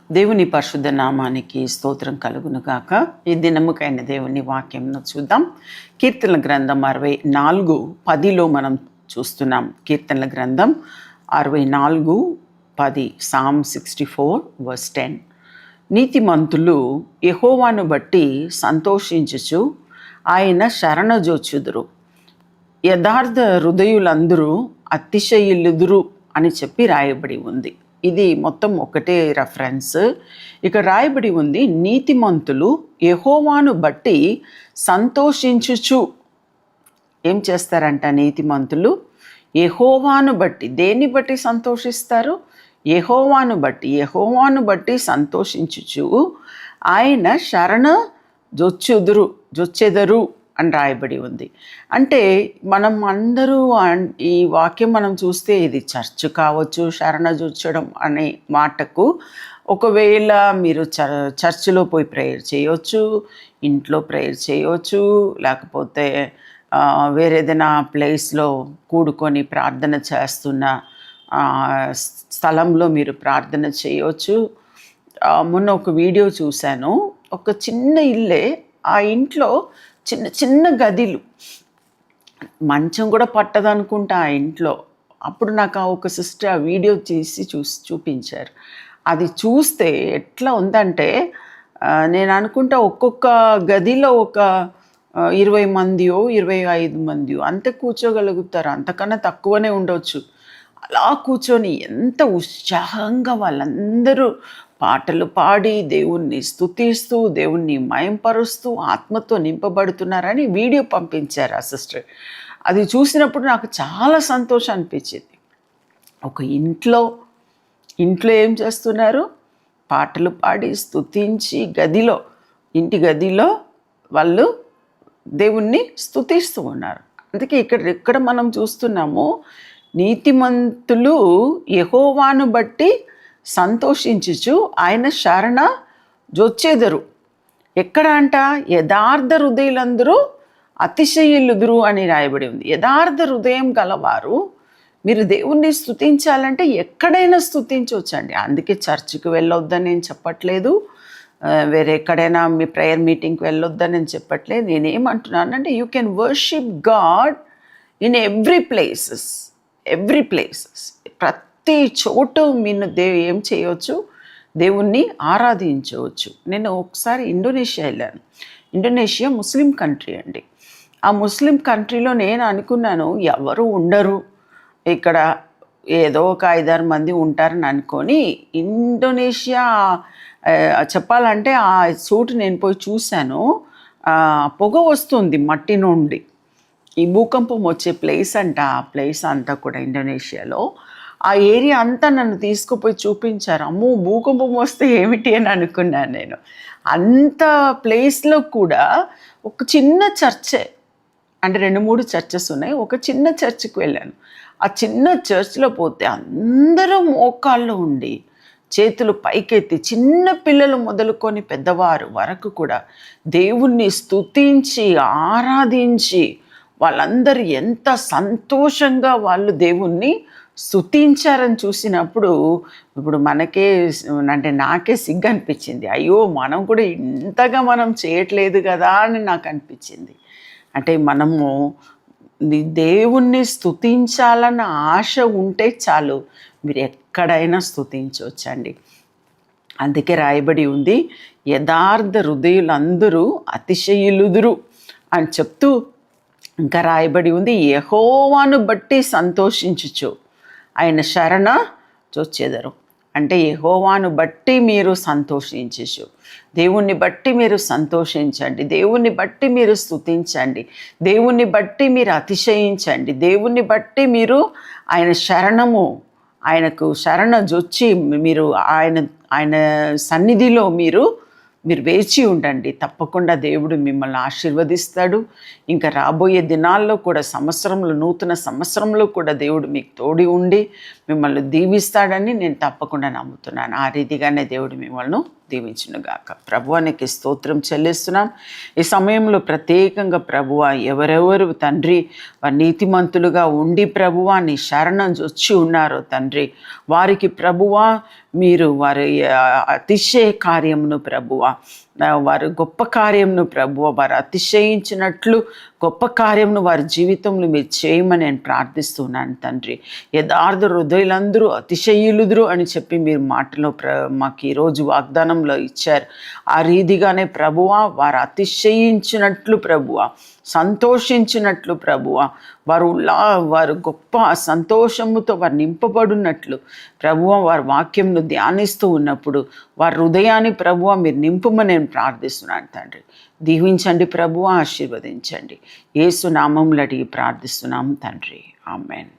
దేవుని పరిశుద్ధ నామానికి స్తోత్రం కలుగును గాక. ఈ దినముకైన దేవుని వాక్యంను చూద్దాం. కీర్తనల గ్రంథం 64:10 మనం చూస్తున్నాం. కీర్తనల గ్రంథం 64:10, Psalm 64:10. నీతిమంతులు యెహోవాను బట్టి సంతోషించుచు ఆయన శరణజొచ్చుదురు, యథార్థ హృదయులందరూ అతిశయిల్లుదురు అని చెప్పి రాయబడి ఉంది. ఇది మొత్తం ఒకటే రెఫరెన్స్. ఇక రాయబడి ఉంది, నీతిమంతులు యెహోవాను బట్టి సంతోషించుచు. ఏం చేస్తారంట నీతిమంతులు? యెహోవాను బట్టి. దేన్ని బట్టి సంతోషిస్తారు? యెహోవాను బట్టి సంతోషించుచు ఆయన శరణ జొచ్చెదరు అని రాయబడి ఉంది. అంటే మనం అందరూ ఈ వాక్యం మనం చూస్తే ఇది చర్చ్ కావచ్చు, శరణ జొచ్చడం అనే మాటకు. ఒకవేళ మీరు చర్చిలో పోయి ప్రేయర్ చేయవచ్చు, ఇంట్లో ప్రేయర్ చేయవచ్చు, లేకపోతే వేరేదైనా ప్లేస్లో కూడుకొని ప్రార్థన చేస్తున్న స్థలంలో మీరు ప్రార్థన చేయవచ్చు. మొన్న ఒక వీడియో చూశాను. ఒక చిన్న ఇల్లే, ఆ ఇంట్లో చిన్న చిన్న గదిలు, మంచం కూడా పట్టదనుకుంటా ఆ ఇంట్లో. అప్పుడు నాకు ఒక సిస్టర్ ఆ వీడియో చూపించారు. అది చూస్తే ఎట్లా ఉందంటే, నేను అనుకుంటా ఒక్కొక్క గదిలో ఒక 20 మందియో 25 మందియో అంతే కూర్చోగలుగుతారు, అంతకన్నా తక్కువనే ఉండవచ్చు. అలా కూర్చొని ఎంత ఉత్సాహంగా వాళ్ళందరూ పాటలు పాడి దేవుణ్ణి స్తుతిస్తూ దేవుణ్ణి మయంపరుస్తూ ఆత్మతో నింపబడుతున్నారని వీడియో పంపించారు ఆ సిస్టర్. అది చూసినప్పుడు నాకు చాలా సంతోషం అనిపించింది. ఒక ఇంట్లో ఏం చేస్తున్నారు? పాటలు పాడి స్తుతించి ఇంటి గదిలో వాళ్ళు దేవుణ్ణి స్తుతిస్తూ ఉన్నారు. అందుకే ఇక్కడ మనం చూస్తున్నాము, నీతిమంతులు యెహోవాను బట్టి సంతోషించుచు ఆయన శరణ జొచ్చెదరు. ఎక్కడ అంట? యథార్థ హృదయులందరూ అతిశయిల్లుదురు అని రాయబడి ఉంది. యథార్థ హృదయం గలవారు. మీరు దేవుణ్ణి స్తుతించాలంటే ఎక్కడైనా స్తుతించవచ్చండి. అందుకే చర్చికి వెళ్ళొద్దని నేను చెప్పట్లేదు, వేరే ఎక్కడైనా మీ ప్రేయర్ మీటింగ్కి వెళ్ళొద్దని నేను చెప్పట్లేదు. నేనేమంటున్నానంటే, you can worship God in every places. ప్రతి చోటు మీరు ఏం చేయవచ్చు? దేవుణ్ణి ఆరాధించవచ్చు. నేను ఒకసారి ఇండోనేషియా వెళ్ళాను. ఇండోనేషియా ముస్లిం కంట్రీ అండి. ఆ ముస్లిం కంట్రీలో నేను అనుకున్నాను, ఎవరు ఉండరు ఇక్కడ, ఏదో ఒక 5-6 మంది ఉంటారని అనుకొని ఇండోనేషియా చెప్పాలంటే ఆ చోటు నేను పోయి చూశాను. పొగ వస్తుంది మట్టి నుండి. ఈ భూకంపం వచ్చే ప్లేస్ అంట. ఆ ప్లేస్ అంతా కూడా ఇండోనేషియాలో ఆ ఏరియా అంతా నన్ను తీసుకుపోయి చూపించారు. అమ్మో, భూకంపం వస్తే ఏమిటి అని అనుకున్నాను నేను. అంత ప్లేస్లో కూడా ఒక చిన్న చర్చే, అంటే 2-3 చర్చెస్ ఉన్నాయి. ఒక చిన్న చర్చ్కి వెళ్ళాను. ఆ చిన్న చర్చ్లో పోతే అందరూ మోకాళ్ళు ఉండి చేతులు పైకెత్తి, చిన్న పిల్లలు మొదలుకొని పెద్దవారు వరకు కూడా దేవుణ్ణి స్తుతించి ఆరాధించి, వాళ్ళందరూ ఎంత సంతోషంగా వాళ్ళు దేవుణ్ణి స్తుతించారని చూసినప్పుడు ఇప్పుడు నాకే సిగ్గు అనిపించింది. అయ్యో, మనం కూడా ఇంతగా మనం చేయట్లేదు కదా అని నాకు అనిపించింది. అంటే మనము దేవుణ్ణి స్తుతించాలన్న ఆశ ఉంటే చాలు, మీరు ఎక్కడైనా స్తుతించవచ్చండి. అందుకే రాయబడి ఉంది, యథార్థ హృదయులందరూ అతిశయిల్లుదురు అని చెప్తూ ఇంకా రాయబడి ఉంది, యెహోవాను బట్టి సంతోషించుచు ఆయన శరణ జొచ్చెదరు. అంటే యెహోవాను బట్టి మీరు సంతోషించచ్చు, దేవుణ్ణి బట్టి మీరు సంతోషించండి, దేవుణ్ణి బట్టి మీరు స్తుతించండి, దేవుణ్ణి బట్టి మీరు అతిశయించండి, దేవుణ్ణి బట్టి మీరు ఆయనకు శరణ జొచ్చి మీరు ఆయన సన్నిధిలో మీరు వేచి ఉండండి. తప్పకుండా దేవుడు మిమ్మల్ని ఆశీర్వదిస్తాడు. ఇంకా రాబోయే దినాల్లో కూడా నూతన సంవత్సరంలో కూడా దేవుడు మీకు తోడి ఉండి మిమ్మల్ని దీవిస్తాడని నేను తప్పకుండా నమ్ముతున్నాను. ఆ రీతిగానే దేవుడు మిమ్మల్ని దీవించునుగాక. ప్రభువానికి స్తోత్రం చెల్లిస్తున్నాం. ఈ సమయంలో ప్రత్యేకంగా ప్రభువా, ఎవరెవరు తండ్రి నీతిమంతులుగా ఉండి ప్రభువా నీ శరణం వచ్చి ఉన్నారో తండ్రి, వారికి ప్రభువా మీరు వారి అతిశయ కార్యమును ప్రభువా, వారు గొప్ప కార్యమును ప్రభువా, వారు అతిశయించినట్లు గొప్ప కార్యమును వారి జీవితంలో మీరు చేయమని నేను ప్రార్థిస్తున్నాను తండ్రి. యథార్థ హృదయులందరూ అతిశయులుదురు అని చెప్పి మీరు మాటలో మాకు ఈరోజు వాగ్దానంలో ఇచ్చారు. ఆ రీతిగానే ప్రభువా వారు అతిశయించినట్లు ప్రభువా, సంతోషించినట్లు ప్రభువా, వారు గొప్ప సంతోషముతో వారు నింపబడినట్లు ప్రభువా, వారి వాక్యంను ధ్యానిస్తూ ఉన్నప్పుడు వారి హృదయాన్ని ప్రభువా మీరు నింపమని నేను ప్రార్థిస్తున్నాను తండ్రి. దీవించండి ప్రభువా, ఆశీర్వదించండి. యేసు నామములో అడిగి ప్రార్థిస్తున్నాము తండ్రి. ఆమేన్.